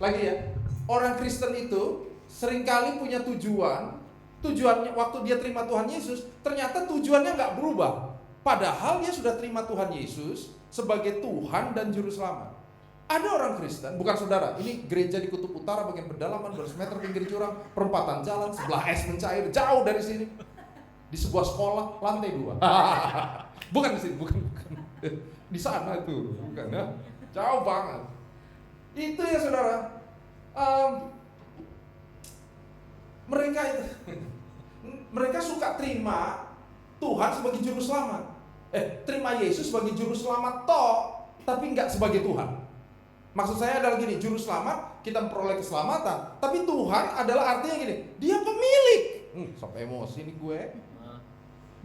Lagi ya, orang Kristen itu seringkali punya tujuannya waktu dia terima Tuhan Yesus, ternyata tujuannya nggak berubah. Padahal dia sudah terima Tuhan Yesus sebagai Tuhan dan Juru Selamat. Ada orang Kristen, bukan saudara, ini gereja di Kutub Utara bagian pedalaman 200 meter pinggir jurang, perempatan jalan, sebelah es mencair, jauh dari sini. Di sebuah sekolah, lantai 2. Bukan di sini, bukan. Di sana itu, bukan ya. Jauh banget. Itu ya saudara. Mereka suka terima Tuhan sebagai juru selamat. Terima Yesus sebagai juru selamat tapi nggak sebagai Tuhan. Maksud saya adalah gini, juru selamat kita memperoleh keselamatan, tapi Tuhan adalah artinya gini, dia pemilik. Sampai emosi nih gue.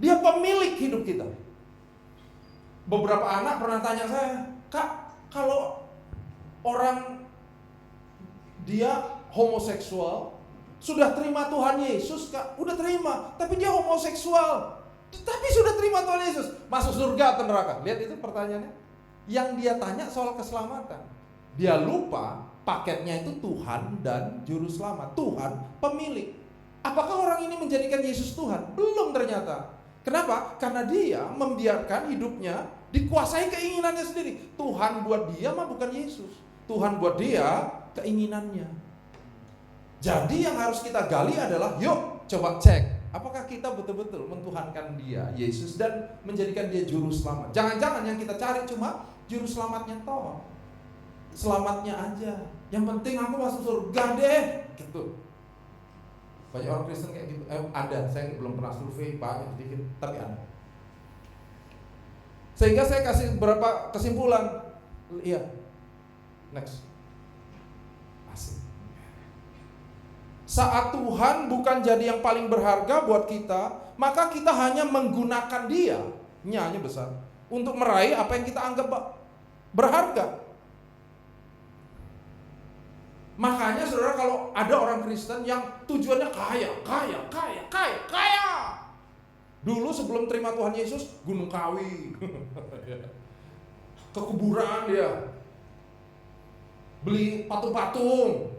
Dia pemilik hidup kita. Beberapa anak pernah tanya saya, Kak, kalau orang dia homoseksual sudah terima Tuhan Yesus, Kak, udah terima, tapi dia homoseksual, tapi sudah terima Tuhan Yesus, masuk surga atau neraka? Lihat itu pertanyaannya. Yang dia tanya soal keselamatan. Dia lupa paketnya itu Tuhan dan Juru Selamat. Tuhan pemilik. Apakah orang ini menjadikan Yesus Tuhan? Belum ternyata. Kenapa? Karena dia membiarkan hidupnya dikuasai keinginannya sendiri. Tuhan buat dia mah bukan Yesus. Tuhan buat dia keinginannya. Jadi yang harus kita gali adalah, yuk coba cek, apakah kita betul-betul mentuhankan dia, Yesus, dan menjadikan dia Juru Selamat. Jangan-jangan yang kita cari cuma Juru Selamatnya toh. Selamatnya aja. Yang penting aku masuk surga deh, gitu. Banyak orang Kristen kayak gitu. Ada, saya belum pernah survei, banyak sedikit, tapi ada. Sehingga saya kasih beberapa kesimpulan. Iya. Next. Asik. Saat Tuhan bukan jadi yang paling berharga buat kita, maka kita hanya menggunakan dia, nya besar, untuk meraih apa yang kita anggap berharga. Makanya saudara, kalau ada orang Kristen yang tujuannya kaya. Dulu sebelum terima Tuhan Yesus, Gunung Kawi, ke kuburan dia, beli patung-patung,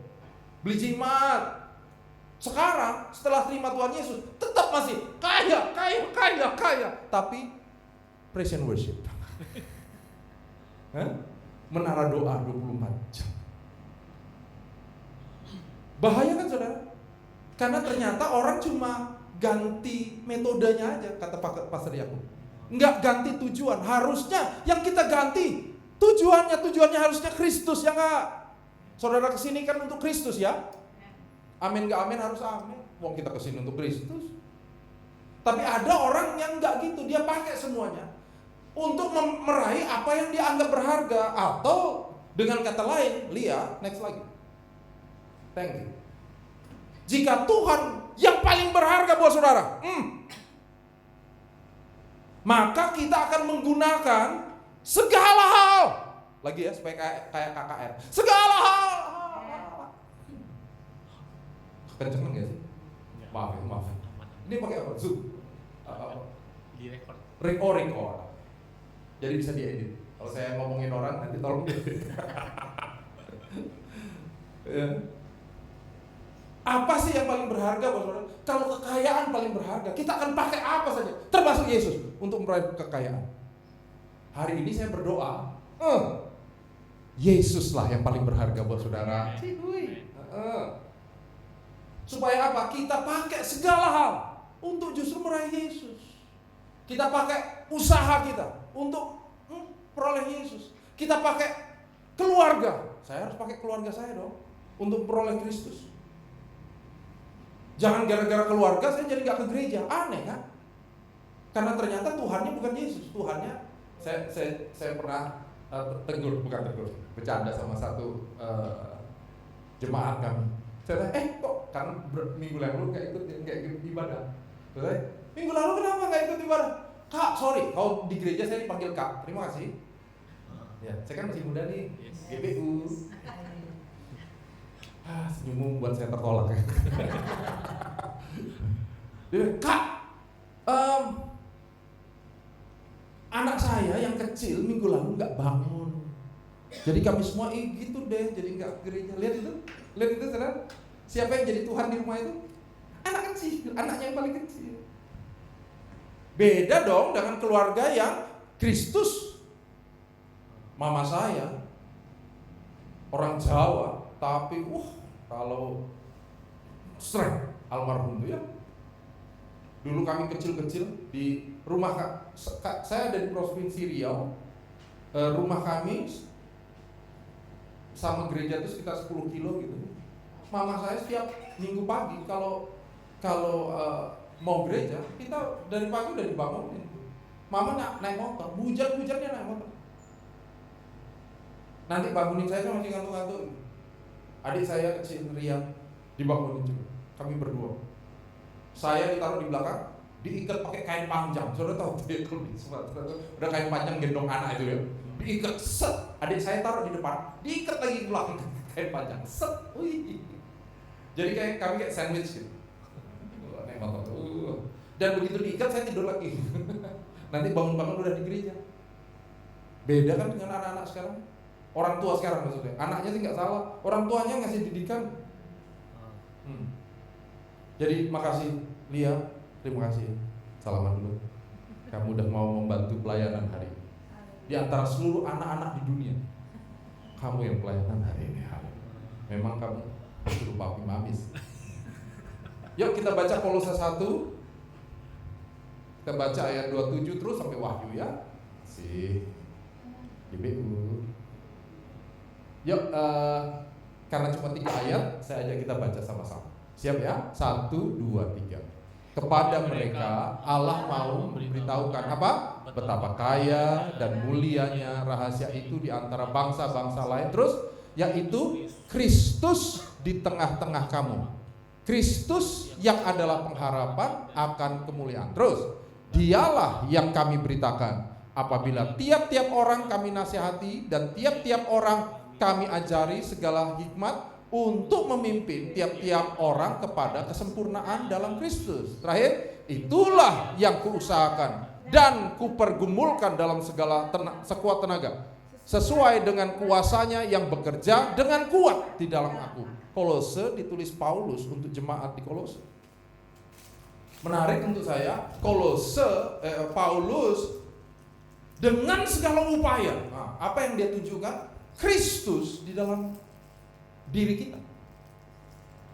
beli jimat. Sekarang setelah terima Tuhan Yesus, tetap masih kaya. Tapi praise and worship. Menara doa 24 jam. Bahaya kan saudara? Karena ternyata orang cuma ganti metodenya aja, kata Pastor Yakub. Enggak ganti tujuan. Harusnya yang kita ganti tujuannya harusnya Kristus, ya enggak? Saudara kesini kan untuk Kristus ya? Amin enggak amin, harus amin. Wong kita kesini untuk Kristus. Tapi ada orang yang enggak gitu, dia pakai semuanya untuk meraih apa yang dia anggap berharga. Atau dengan kata lain, lihat next lagi. Thank you. Jika Tuhan yang paling berharga buat saudara, maka kita akan menggunakan segala hal. Lagi ya, supaya kayak KKR. Segala hal. Kenceng nggak sih? Maaf. Ini pakai apa? Zoom? Di record. Record. Jadi bisa diedit. Kalau saya ngomongin orang nanti tolong diedit. Ya. Apa sih yang paling berharga buat saudara? Kalau kekayaan paling berharga, kita akan pakai apa saja, termasuk Yesus, untuk meraih kekayaan. Hari ini saya berdoa, Yesuslah yang paling berharga buat saudara. Supaya apa? Kita pakai segala hal untuk justru meraih Yesus. Kita pakai usaha kita untuk peroleh Yesus. Kita pakai keluarga. Saya harus pakai keluarga saya dong untuk peroleh Kristus. Jangan gara-gara keluarga saya jadi gak ke gereja. Aneh kan? Karena ternyata Tuhannya bukan Yesus. Tuhannya, saya pernah bercanda sama satu jemaat kami. Saya tanya, kok karena minggu lalu gak ikut ibadah. Saya, minggu lalu kenapa gak ikut ibadah? Kak, sorry, kalau di gereja saya dipanggil Kak. Terima kasih. Ya, saya kan masih muda nih, GBU. Senyummu buat saya tertolak ya. Dia, Kak, anak saya yang kecil minggu lalu nggak bangun. Jadi kami semua gitu deh, jadi nggak ke gereja. Lihat itu saudara. Siapa yang jadi Tuhan di rumah itu? Anak kecil, anaknya yang paling kecil. Beda dong dengan keluarga yang Kristus. Mama saya orang Jawa, tapi kalau srek almarhum itu ya. Dulu kami kecil-kecil di rumah saya ada di Provinsi Riau. Rumah kami sama gereja itu sekitar 10 kilo gitu. Mama saya setiap minggu pagi kalau mau gereja, kita dari pagi udah dibangunin. Mama naik motor, hujan-hujannya naik motor. Nanti bangunin saya masih ngantuk-ngantuk. Adik saya kecil Rian dibangunin juga. Kami berdua. Saya ditaruh di belakang, diikat pakai kain panjang. Saudara tahu dia kalau di Sumatera udah kain panjang gendong anak itu ya. Diikat set. Adik saya taruh di depan, diikat lagi di belakang kain panjang set. Wih. Jadi kami kayak sandwich gitu. Naik motor. Dan begitu diikat saya tidur lagi. Nanti bangun-bangun udah di gereja. Beda kan dengan anak-anak sekarang. Orang tua sekarang maksudnya. Anaknya sih nggak salah. Orang tuanya ngasih didikan. Jadi makasih Lia, terima kasih. Salaman dulu. Kamu udah mau membantu pelayanan hari ini. Di antara seluruh anak-anak di dunia, kamu yang pelayanan hari ini. Memang kamu suruh papi mamis. Yuk kita baca Kolose 1. Kita baca ayat 27 terus sampai Wahyu ya. GBU. Yuk, karena cuma 3 ayat, saya ajak kita baca sama-sama. Siap ya? 1, 2, 3. Kepada mereka Allah mau memberitahukan apa? Betapa kaya dan mulianya rahasia itu di antara bangsa-bangsa lain. Terus, yaitu Kristus di tengah-tengah kamu. Kristus yang adalah pengharapan akan kemuliaan. Terus, dialah yang kami beritakan apabila tiap-tiap orang kami nasihati dan tiap-tiap orang kami ajari segala hikmat untuk memimpin tiap-tiap orang kepada kesempurnaan dalam Kristus. Terakhir, itulah yang kuusahakan dan kupergumulkan dalam segala sekuat tenaga, sesuai dengan kuasanya yang bekerja dengan kuat di dalam aku. Kolose ditulis Paulus untuk jemaat di Kolose. Menarik untuk saya, Paulus dengan segala upaya. Nah, apa yang dia tunjukkan? Kristus di dalam diri kita.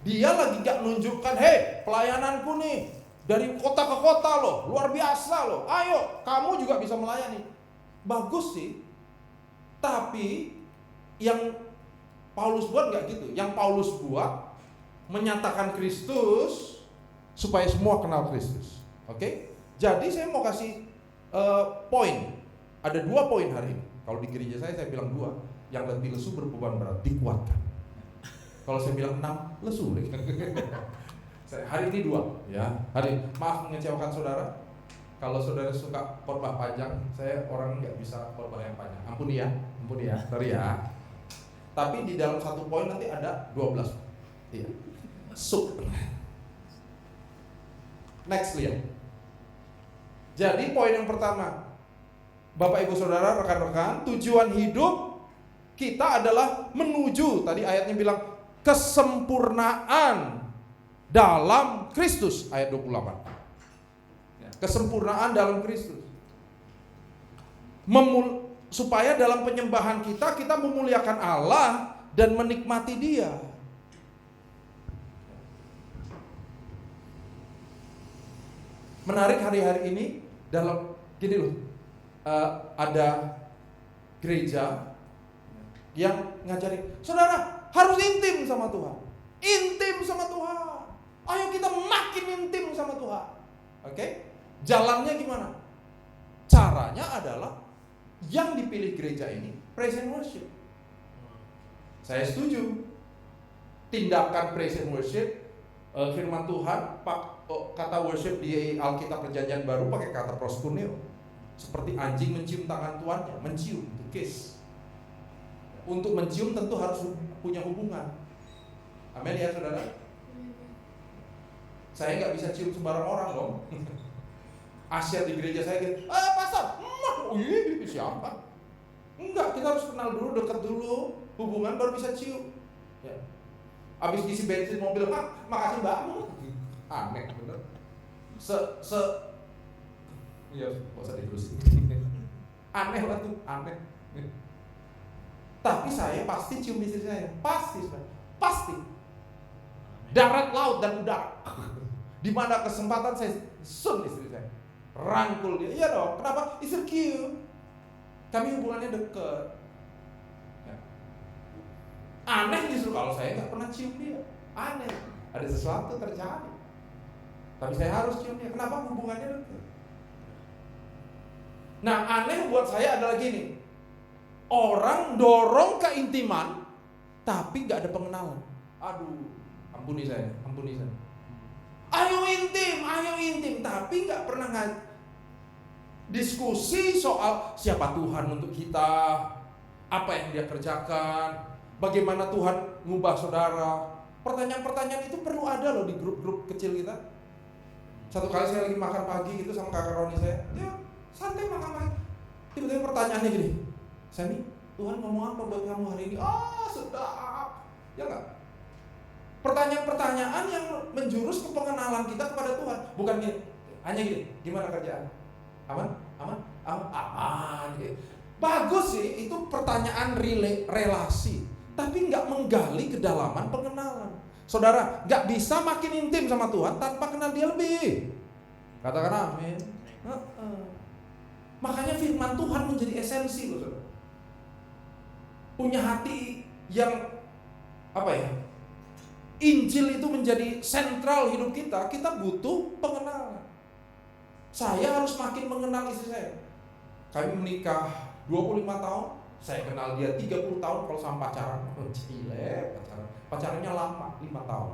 Dia lagi gak nunjukkan, pelayananku nih dari kota ke kota loh, luar biasa loh. Ayo, kamu juga bisa melayani. Bagus sih. Tapi yang Paulus buat gak gitu. Yang Paulus buat menyatakan Kristus supaya semua kenal Kristus. Oke? Jadi saya mau kasih poin. Ada 2 poin hari ini. Kalau di gereja saya bilang 2. Yang lebih lesu berbeban berat dikuatkan. Kalau saya bilang 6 lesu. Hari ini 2 ya. Maaf mengecewakan saudara. Kalau saudara suka khotbah panjang, saya orang nggak bisa khotbah yang panjang. Ampuni ya, sorry ya. Tapi di dalam 1 poin nanti ada 12. Iya. Next lihat. Jadi poin yang pertama, Bapak Ibu Saudara, rekan-rekan, tujuan hidup kita adalah menuju, tadi ayatnya bilang, kesempurnaan dalam Kristus, ayat 28. Kesempurnaan dalam Kristus. Supaya dalam penyembahan kita memuliakan Allah dan menikmati Dia. Menarik hari-hari ini dalam gini loh, ada gereja yang ngajarin, saudara harus intim sama Tuhan. Intim sama Tuhan. Ayo kita makin intim sama Tuhan. Oke? Jalannya gimana? Caranya adalah yang dipilih gereja ini praise and worship. Saya setuju. Tindakan praise and worship, firman Tuhan, kata worship di Alkitab Perjanjian Baru pakai kata proskuneo. Seperti anjing mencium tangan tuannya, mencium, itu kiss. Untuk mencium tentu harus punya hubungan. Amin ya saudara. Saya nggak bisa cium sembarang orang dong. Asia di gereja saya gitu, pastor, siapa? Enggak, kita harus kenal dulu, dekat dulu, hubungan baru bisa cium. Ya. Abis isi bensin mobil, makasih mbak. Aneh bener. Iya, gak usah diterusin. Aneh lah tuh, aneh. Tapi saya pasti cium istri saya, pasti. Darat, laut, dan udara. Di mana kesempatan saya sun istri saya, rangkul dia. Iya dong, kenapa? It's so cute. Kami hubungannya dekat. Ya. Aneh justru kalau saya nggak pernah cium dia. Aneh, ada sesuatu terjadi. Tapi saya harus cium dia. Kenapa? Hubungannya dekat. Nah, aneh buat saya adalah gini. Orang dorong keintiman, tapi nggak ada pengenalan. Aduh, ampuni saya. Ayo intim, tapi nggak pernah diskusi soal siapa Tuhan untuk kita, apa yang dia kerjakan, bagaimana Tuhan ngubah saudara. Pertanyaan-pertanyaan itu perlu ada loh di grup-grup kecil kita. Satu kali saya lagi makan pagi gitu sama kakak Roni saya, dia santai makan pagi. Tiba-tiba pertanyaannya gini, Sami, Tuhan ngomong apa buat kamu hari ini? Sedap. Ya enggak? Pertanyaan-pertanyaan yang menjurus ke pengenalan kita kepada Tuhan. Bukan gini, hanya gini, gimana kerjaan? Aman? Gitu. Bagus sih, itu pertanyaan relasi. Tapi nggak menggali kedalaman pengenalan. Saudara, nggak bisa makin intim sama Tuhan tanpa kenal dia lebih. Katakan amin. Makanya firman Tuhan menjadi esensi loh, saudara. Punya hati yang Injil itu menjadi sentral hidup kita. Kita butuh pengenalan. Saya harus makin mengenal istri saya. Kami menikah 25 tahun, saya kenal dia 30 tahun kalau sama pacaran. Pacarannya lama, 5 tahun.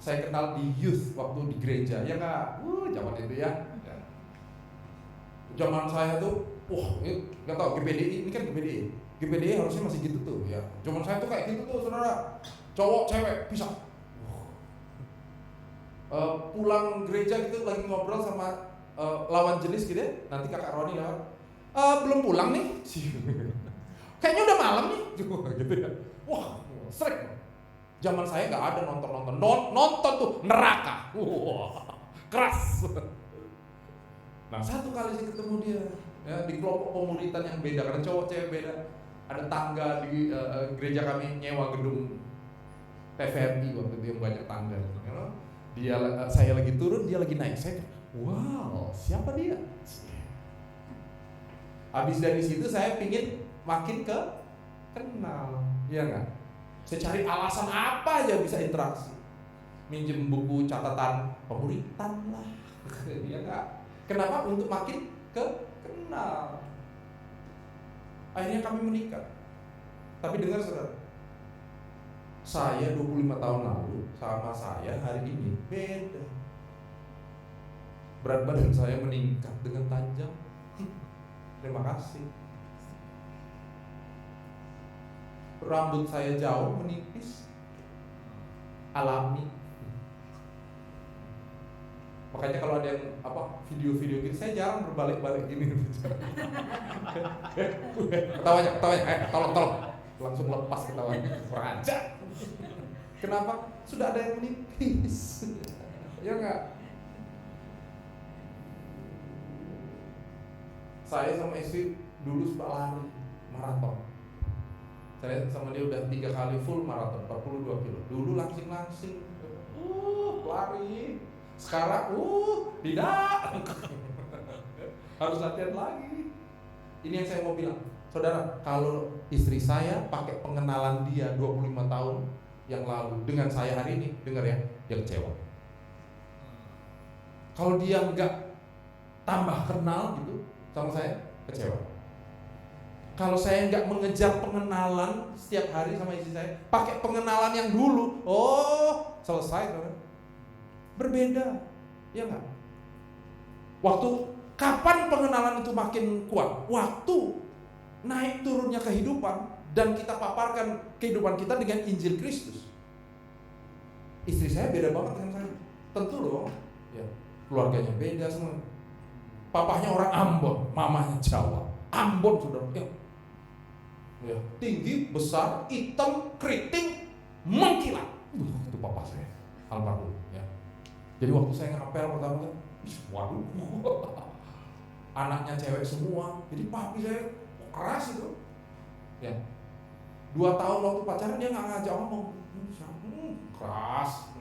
Saya kenal di youth waktu di gereja, ya enggak? Zaman itu ya. Zaman saya tuh, nggak tahu GPDI, ini kan GPDI harusnya masih gitu tuh, ya. Zaman saya tuh kayak gitu tuh, saudara. Cowok, cewek, pisah. Pulang gereja gitu lagi ngobrol sama lawan jenis gitu ya. Nanti kakak Roni lewat, belum pulang nih. Kayaknya udah malam nih, gitu ya. Wah, srek. Zaman saya nggak ada nonton tuh neraka. Keras. Nah, satu kali saya ketemu dia, ya, di kelompok komunitas yang beda, karena cowok cewek beda. Ada tangga di gereja kami nyewa gedung TVRI waktu itu yang banyak tangga. Saya lagi turun, dia lagi naik. Saya, wow, siapa dia? Habis dari situ saya pingin makin kenal, ya nggak? Saya cari alasan apa aja bisa interaksi. Minjem buku catatan pemuritan lah, ya nggak? Kenapa? Untuk makin kenal. Akhirnya kami menikah. Tapi dengar saudara, saya 25 tahun lalu sama saya hari ini beda. Berat badan saya meningkat dengan tajam. Terima kasih. Rambut saya jauh menipis, alami. Makanya kalau ada yang video-video gitu, saya jarang berbalik-balik gini. Ketawanya, tolong, langsung lepas ketawanya, kurang ajar. Kenapa? Sudah ada yang menipis, ya nggak? Saya sama istri dulu suka lari maraton. Saya sama dia udah 3 kali full maraton, 42 kilo. Dulu langsing-langsing, lari. Sekarang, tidak. Harus latihan lagi. Ini yang saya mau bilang, saudara. Kalau istri saya pakai pengenalan dia 25 tahun yang lalu dengan saya hari ini, dengar ya, dia kecewa. Kalau dia nggak tambah kenal gitu sama saya, kecewa. Kalau saya nggak mengejar pengenalan setiap hari sama istri saya, pakai pengenalan yang dulu, selesai, saudara. Berbeda, ya nggak? Waktu kapan pengenalan itu makin kuat? Waktu naik turunnya kehidupan dan kita paparkan kehidupan kita dengan Injil Kristus. Istri saya beda banget dengan saya, tentu loh. Ya, keluarganya beda semua. Papahnya orang Ambon, mamanya Jawa. Ambon saudara, ya, Ya, tinggi, besar, hitam, keriting, mengkilat. Itu papa saya, almarhum. Ya. Jadi waktu saya ngapel pertama kali, waduh, anaknya cewek semua. Jadi papi saya keras itu. Ya. 2 tahun waktu pacaran dia nggak ngajak ngomong, keras.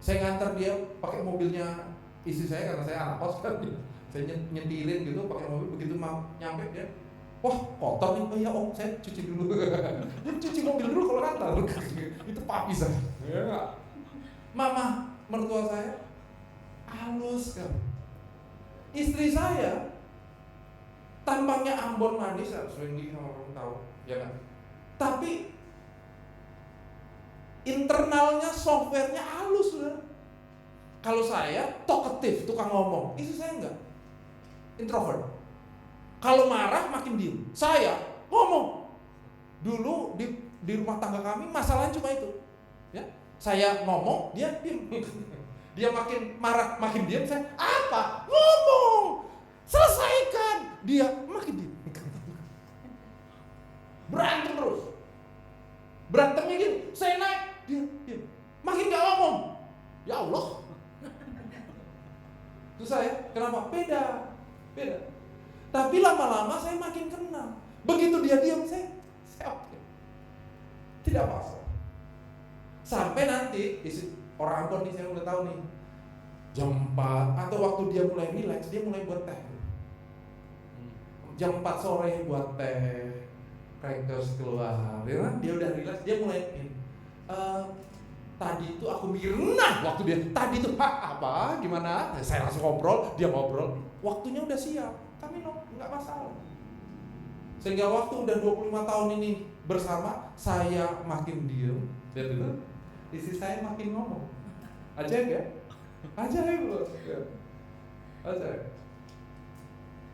Saya nganter dia pakai mobilnya istri saya karena saya anak kos kan. Saya nyentilin gitu pakai mobil, begitu nyampe dia, wah kotor nih, oh ya om saya cuci dulu. Cuci mobil dulu kalau ngantar. Itu papi saya. Ya. Mama mertua saya halus kan. Istri saya tampangnya Ambon manis, sering orang tahu, ya kan. Tapi internalnya, softwarenya halus lah. Kalau saya talkative, tukang ngomong, istri saya enggak, introvert. Kalau marah makin diem. Saya ngomong. Dulu di rumah tangga kami masalahnya cuma itu. Ya, saya ngomong, dia diem. Dia makin marah, makin diem. Saya apa? Ngomong, selesaikan. Dia makin diem. Berantem terus. Berantemnya gini, saya naik, dia diem. Makin gak ngomong. Ya Allah. Terus saya, kenapa? Beda. Tapi lama-lama saya makin kenal. Begitu dia diam, saya oke. Tidak apa-apa. Sampai nanti orang Ambon nih, saya udah tahu nih, jam 4 atau waktu dia mulai relax, dia mulai buat teh. Jam 4 sore buat teh, crackers keluar, dia udah relax, dia mulai tadi itu aku mikir, waktu dia tadi itu apa, gimana? Saya langsung ngobrol, dia ngobrol, waktunya udah siap, kami nggak masalah. Sehingga waktu udah 25 tahun ini bersama, saya makin diem, dan itu istri saya makin ngomong. Ajaib ya? Ajaib loh. Ajaib.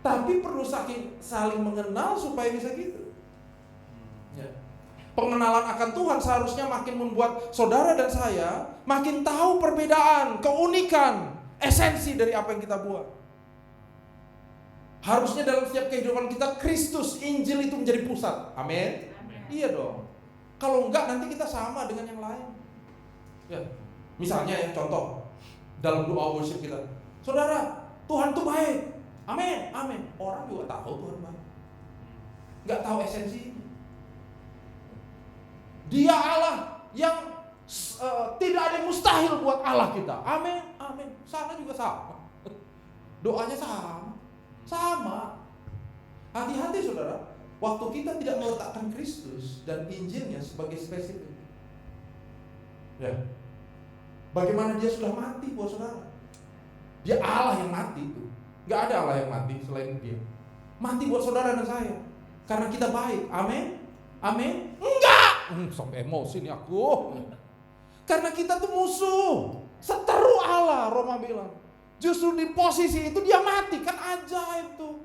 Tapi perlu saling mengenal supaya bisa gitu. Ya. Pengenalan akan Tuhan seharusnya makin membuat saudara dan saya makin tahu perbedaan, keunikan, esensi dari apa yang kita buat. Harusnya dalam setiap kehidupan kita Kristus, Injil itu menjadi pusat. Amin. Iya dong. Kalau enggak nanti kita sama dengan yang lain. Ya. Misalnya ya contoh dalam doa worship kita, saudara, Tuhan itu baik. Amin, amin. Orang juga tahu Tuhan baik, nggak tahu esensinya. Dia Allah yang tidak ada yang mustahil buat Allah kita. Amin, amin. Sana juga sama. Doanya sama. Hati-hati saudara, waktu kita tidak meletakkan Kristus dan Injilnya sebagai spesifik. Ya. Bagaimana dia sudah mati buat saudara? Dia Allah yang mati itu. Gak ada Allah yang mati selain dia. Mati buat saudara dan saya karena kita baik. Amin. Amin. Enggak. Sampai emosi nih aku. Karena kita tuh musuh. Seteru Allah, Roma bilang. Justru di posisi itu dia mati. Kan ajaib tuh.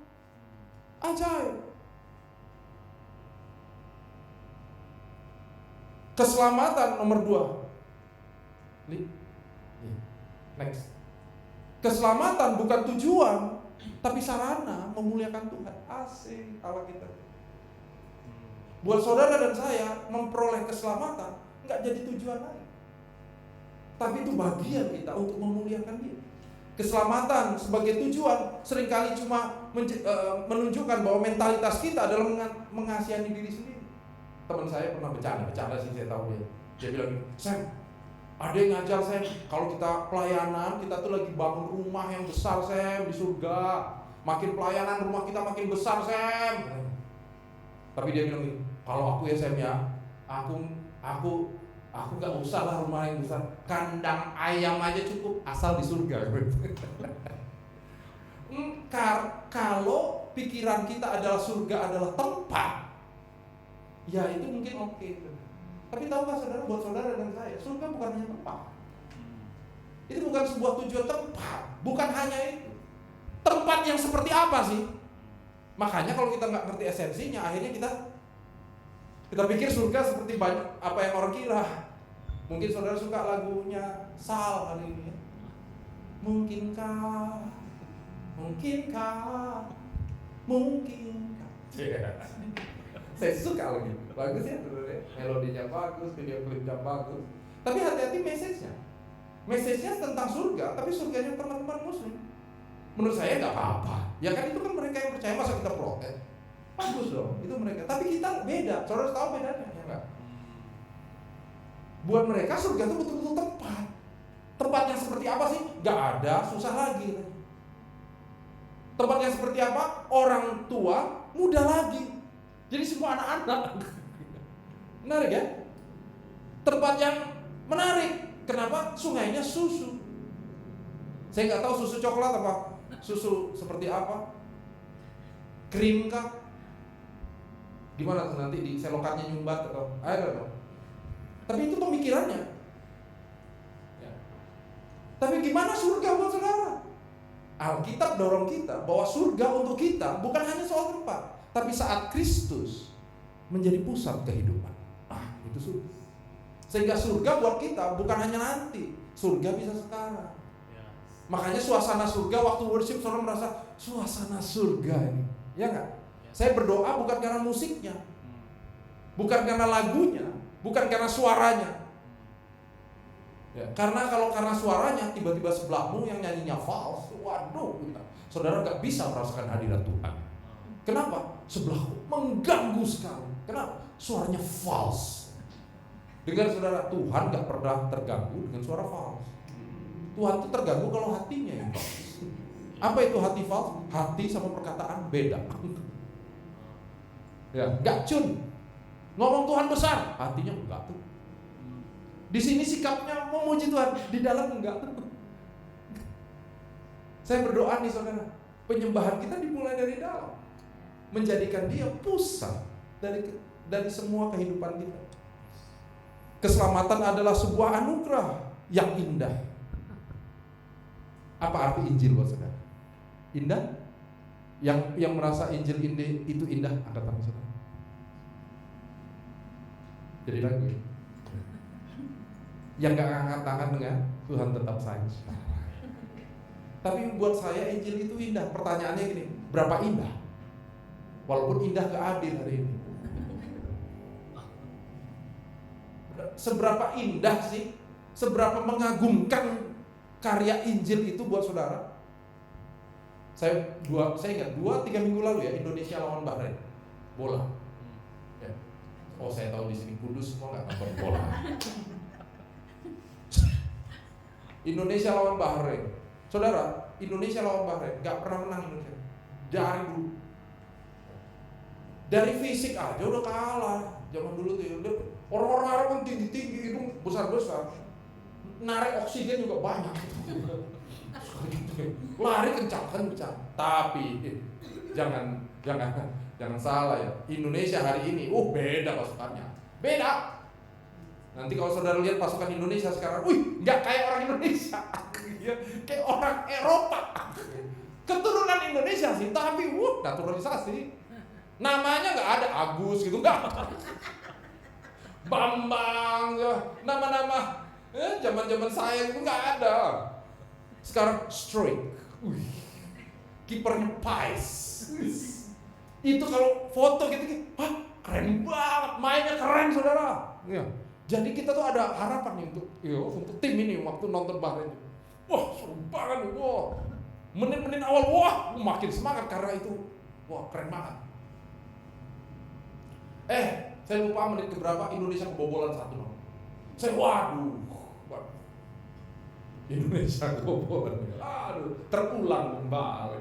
Ajaib. Keselamatan nomor 2. Next. Keselamatan bukan tujuan, tapi sarana memuliakan Tuhan. Asik Allah kita. Buat saudara dan saya memperoleh keselamatan nggak jadi tujuan lagi, tapi itu bagian kita untuk memuliakan Dia. Keselamatan sebagai tujuan seringkali cuma menunjukkan bahwa mentalitas kita adalah mengasihani diri sendiri. Teman saya pernah bercanda sih, saya tahu dia bilang, Sam, ada yang ngajar Sam, kalau kita pelayanan, kita tuh lagi bangun rumah yang besar Sam di surga. Makin pelayanan rumah kita makin besar Sam. Tapi dia bilang, kalau aku ya Sam ya, aku nggak usah lah rumah yang besar, kandang ayam aja cukup asal di surga. Kalau pikiran kita adalah surga adalah tempat, ya itu mungkin oke. Tapi tahukah saudara, buat saudara dan saya, surga bukan hanya tempat. Itu bukan sebuah tujuan tempat, bukan hanya itu. Tempat yang seperti apa sih? Makanya kalau kita nggak ngerti esensinya, akhirnya kita pikir surga seperti banyak apa yang orang kira. Mungkin saudara suka lagunya Sal kali ini. Mungkinkah. Saya suka lagi. Bagus ya, melodinya bagus, video klipnya bagus. Tapi hati-hati message-nya. Message-nya tentang surga, tapi surganya teman-teman muslim. Menurut saya nggak apa-apa. Ya kan itu kan mereka yang percaya, masa kita protes? Bagus dong, itu mereka. Tapi kita beda. Saudara tahu bedanya ya nggak? Buat mereka surga itu betul-betul tempat. Tempat yang seperti apa sih? Nggak ada, susah lagi. Tempat yang seperti apa? Orang tua, muda lagi. Jadi semua anak-anak. Menarik ya? Tempat yang menarik. Kenapa? Sungainya susu. Saya nggak tahu susu coklat apa, susu seperti apa, krim kah? Gimana tuh nanti di selokannya nyumbat atau I don't know. Tapi itu pemikirannya. Ya. Tapi gimana surga buat saudara? Alkitab dorong kita bahwa surga untuk kita bukan hanya soal tempat, tapi saat Kristus menjadi pusat kehidupan. Itu surga. Sehingga surga buat kita bukan hanya nanti, surga bisa sekarang. Makanya suasana surga waktu worship saudara merasa suasana surga ini, ya nggak? Saya berdoa bukan karena musiknya, bukan karena lagunya, bukan karena suaranya. Ya, karena kalau karena suaranya tiba-tiba sebelahmu yang nyanyinya false, waduh, saudara nggak bisa merasakan hadirat Tuhan. Kenapa? Sebelahku mengganggu sekali. Kenapa? Suaranya false. Dengar saudara, Tuhan nggak pernah terganggu dengan suara false. Tuhan itu terganggu kalau hatinya yang false. Apa itu hati false? Hati sama perkataan beda. Ya, nggak cun. Ngomong Tuhan besar, hatinya enggak tuh. Di sini sikapnya memuji Tuhan, di dalam enggak tuh. Saya berdoa nih saudara, penyembahan kita dimulai dari dalam, menjadikan Dia pusat dari semua kehidupan kita. Keselamatan adalah sebuah anugerah yang indah. Apa arti Injil buat saudara? Indah? Yang merasa Injil itu indah, angkat tangan saudara. Jadi lagi, yang gak angkat tangan dengan Tuhan tetap sayang. Tapi buat saya Injil itu indah. Pertanyaannya gini, berapa indah? Walaupun indah gak adil hari ini. Seberapa indah sih? Seberapa mengagumkan karya Injil itu buat saudara? Saya ingat 2-3 minggu lalu ya, Indonesia lawan Bahrain bola. Ya. Oh saya tahu di sini Kudus semua nggak nonton bola. Indonesia lawan Bahrain, saudara. Indonesia lawan Bahrain nggak pernah menang Indonesia dari dulu. Dari fisik aja udah kalah. Zaman dulu tuh orang-orang Arab kan tinggi-tinggi, hidung besar-besar, narik oksigen juga banyak. Lari kencang-kencang. Tapi jangan salah ya. Indonesia hari ini, beda pasukannya. Beda. Nanti kalau saudara lihat pasukan Indonesia sekarang, nggak kayak orang Indonesia, kayak orang Eropa. Keturunan Indonesia sih, tapi naturalisasi. Namanya nggak ada Agus gitu, nggak. Bambang, nama-nama zaman-zaman saya itu nggak ada. Sekarang straight, kipernya Pais. Itu kalau foto gitu, keren banget, mainnya keren saudara. Ya. Jadi kita tuh ada harapan nih untuk tim ini waktu nonton Bahrain. Wah seru banget, menit-menit awal, makin semangat karena itu, keren banget. Saya lupa menit keberapa Indonesia kebobolan 1-0. Saya waduh. Indonesia kebobolan. Terulang kembali.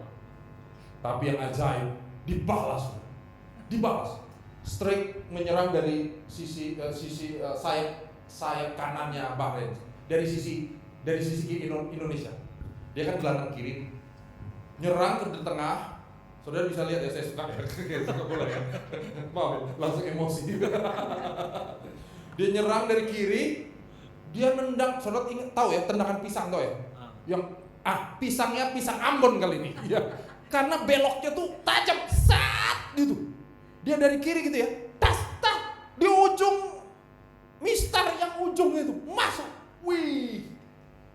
Tapi yang ajaib dibalas. Straight menyerang dari sisi sayap kanannya Bahrain. Dari sisi kiri Indonesia. Dia kan gelandang kiri. Nyerang ke tengah. Saudara bisa lihat ya, saya suka bola ya. Maaf, langsung emosi. Dia nyerang dari kiri, dia nendang. Saudara tahu ya tendangan pisang tuh ya? Yang pisangnya pisang Ambon kali ini. Ya. Karena beloknya tuh tajam, gitu. Dia dari kiri gitu ya, tas di ujung mistar yang ujungnya itu masuk. Wih,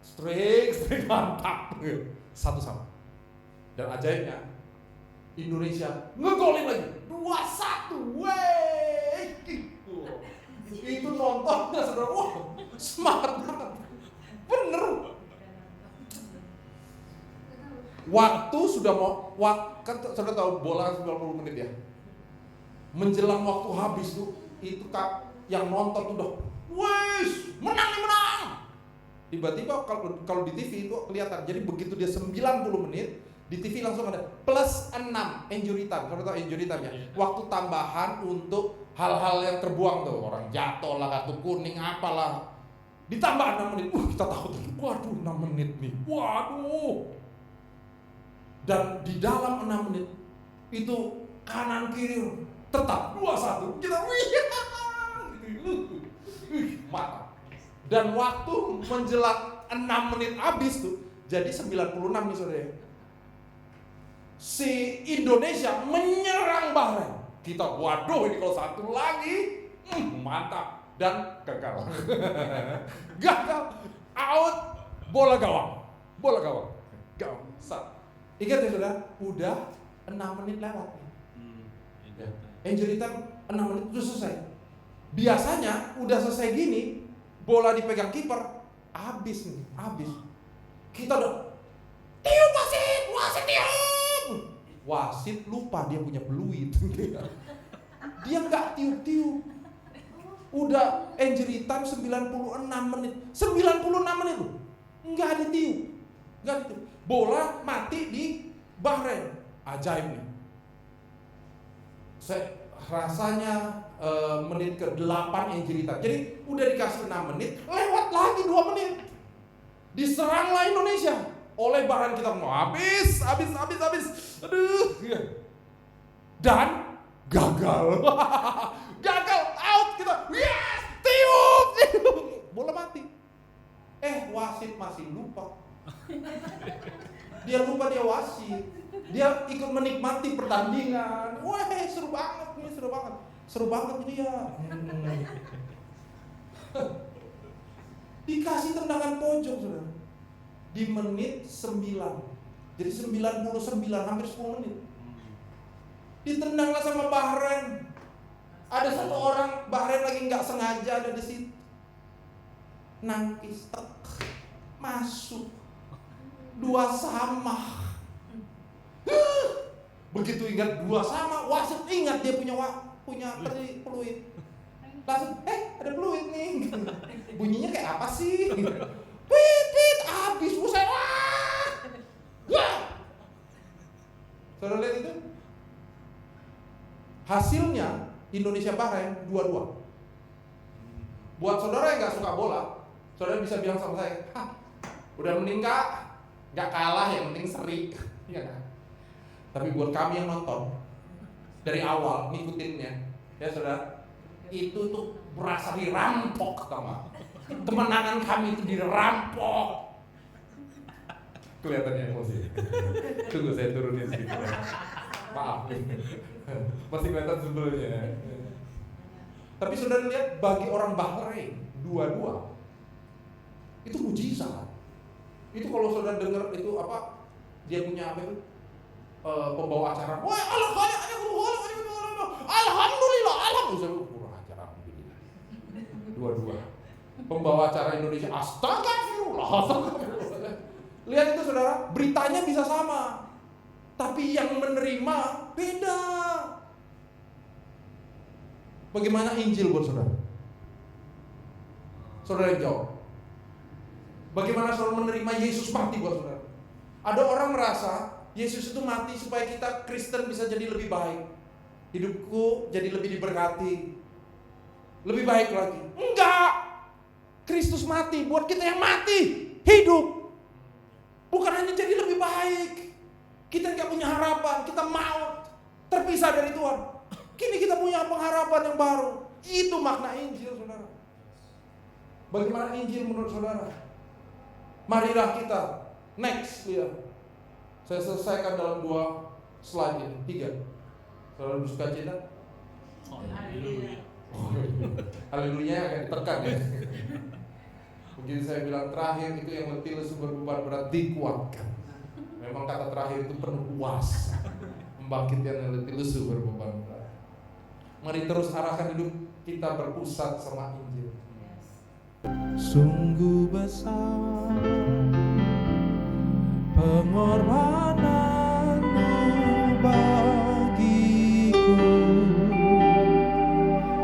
straight mantap. 1-1. Dan ajaibnya, Indonesia ngegolin lagi 2-1. Wey, gitu. Itu nontonnya saudara, wah semangat banget. Bener. Waktu sudah mau, kan saudara tahu bola 90 menit ya. Menjelang waktu habis tuh, itu kak yang nonton udah, wes menang nih menang. Tiba-tiba kalau di TV itu kelihatan. Jadi begitu dia 90 menit, di TV langsung ada plus 6 injury time. Saudara tahu injury time ya? Waktu tambahan untuk hal-hal yang terbuang tuh, orang jatuh lah, kartu kuning apalah. Ditambah 6 menit. Kita takut. Waduh, 6 menit nih. Waduh. Dan di dalam 6 menit itu kanan kiri tetap 2-1. Kita mantap. Dan waktu menjelang 6 menit habis tuh, jadi 96 nih saudara. Si Indonesia menyerang Bahrain. Kita waduh ini kalau satu lagi, mantap. Dan gagal. Gagal. Out. Bola gawang. Gawang. Ingat ya saudara, udah 6 menit lewat. Injury time 6 menit itu selesai. Biasanya udah selesai gini, bola dipegang kiper, habis nih, habis. Kita udah tiup wasit tiup. Wasit lupa dia punya peluit. Dia nggak tiup-tiup. Udah injury time 96 menit. 96 menit loh. Nggak ada tiup. Bola mati di Bahrain. Ajaib nih. Rasanya menit ke-8 injury time. Jadi udah dikasih 6 menit, lewat lagi 2 menit. Diseranglah Indonesia oleh Bahrain. Kita mau habis. Aduh. Dan gagal. Gagal, out kita. Yes, tiup. Bola mati. Wasit masih lupa. Dia lupa dia wasit. Dia ikut menikmati pertandingan. Wah, seru banget ini ya. Dikasih tendangan pojok saudara. Di menit 9. Jadi 99, hampir 10 menit. Ditendanglah sama Bahrain. Ada satu orang Bahrain lagi nggak sengaja ada di situ. Nangkis, masuk. 2-2. Begitu ingat 2-2, wasit ingat dia punya peluit. Langsung, ada peluit nih. Bunyinya kayak apa sih? Pit, habis usai. Wah. Saudara lihat itu? Hasilnya Indonesia Bahrain 2-2. Buat saudara yang nggak suka bola, saudara bisa bilang sama saya, udah mending nggak kalah, yang penting seri, ya kan? Tapi buat kami yang nonton dari awal ngikutinnya, ya saudara, itu tuh berasa dirampok, sama kemenangan kami itu dirampok. Kelihatannya emosi. Tunggu saya turunin sedikit. Maaf, masih kelihatan sebelumnya. Tapi saudara lihat, bagi orang Bahrain 2-2 itu mujizat. Itu kalau saudara dengar itu apa, dia punya apa itu, pembawa acara, wah alhamdulillah kurang acara alhamdulillah. 2-2 pembawa acara Indonesia, astagfirullah. Lihat itu saudara, beritanya bisa sama, tapi yang menerima beda. Bagaimana Injil buat saudara? Saudara yang jawab. Bagaimana saudara menerima Yesus mati buat saudara? Ada orang merasa Yesus itu mati supaya kita Kristen bisa jadi lebih baik. Hidupku jadi lebih diberkati, lebih baik lagi. Enggak. Kristus mati buat kita yang mati hidup. Bukan hanya jadi lebih baik. Kita nggak punya harapan, kita maut, terpisah dari Tuhan. Kini kita punya pengharapan yang baru. Itu makna Injil, saudara. Bagaimana Injil menurut saudara? Marilah kita next, lihat. Saya selesaikan dalam 2 slide ini, 3. Saudara bersuka cita? Haleluya agak ditekan ya. Begitu saya bilang terakhir itu yang letih lesu berbeban berat dikuatkan. Memang kata terakhir itu penuh kuasa. bangkit yang letih lesu berbeban berat. Mari terus arahkan hidup kita berpusat sama Injil. Sungguh besar pengorbananmu bagiku,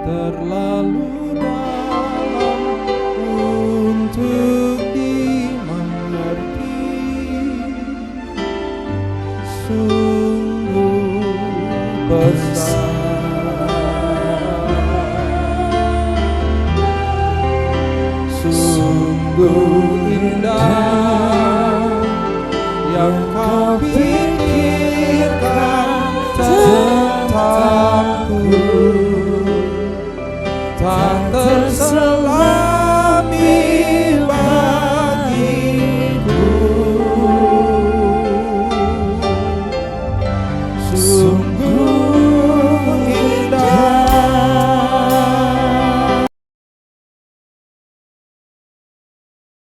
terlalu dalam untuk dimengerti. Sungguh besar, sungguh indah yang kau pilih.